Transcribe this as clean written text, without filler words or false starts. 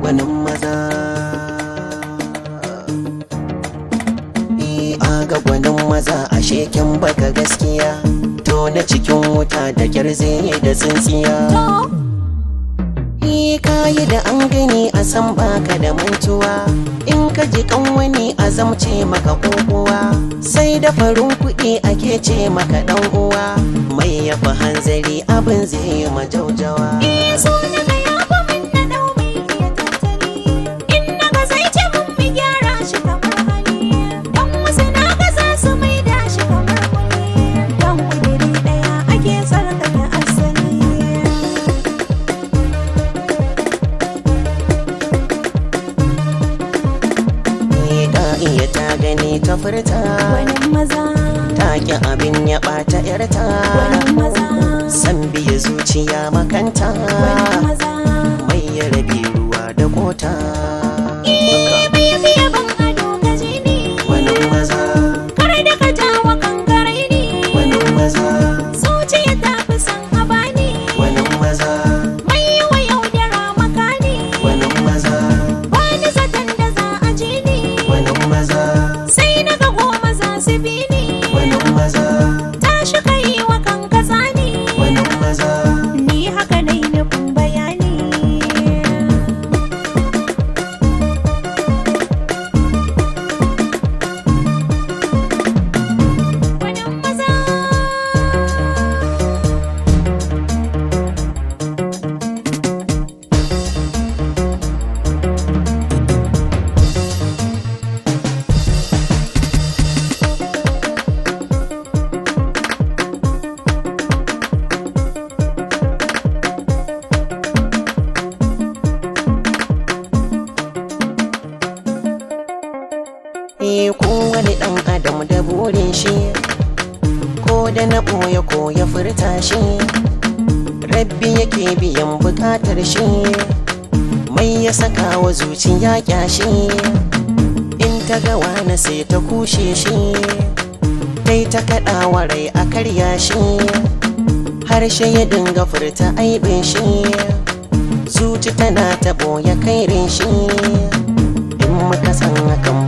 gwanin maza. Aga gwanin maza a sheken baka gaskiya, to na cikin wuta da gyarze da tsintsiya. Kayi da an gani a san baka da mantuwa, in ka ji kan wani a zamce maka kokowa, sai da farin kuɗi ake ce maka dan uwa, mai yafi hanzari abin zai yi majaujawa. Iya ta gani ta furta gwanin maza, ta ƙi abin ya ɓata ‘yarta, gwanin maza, san biye zuciya makanta, gwanin maza, mai ya rabe ruwa da kota. bai fiye ban ado gaji ne, Gwanin maza, kar da ka jawo kankarai ne, gwanin maza, zuciya ta fi son haba ne, gwanin maza, mai yawa yaudara maka ne, gwanin maza, ba ni zaton da za a ji ne, gwanin maza, sai na ga goma za su bi ni, gwanin maza, tashi ka yi wa kanka zani, gwanin maza. ni haka nai nufin bayani. Gwanin maza, kowane ɗan adam da burin shi, ko da na ɓoye ko ya furta shi, rabbi yake biyan bukatar shi, mai ya saka wa zuciya kyashi, in ta gawa na sai ta kushe shi, dai ta kaɗa wa rai a karya shi, harshe ya dinga furta aibin shi, zuci tana ta ɓoye kairin shi, in muka san hakan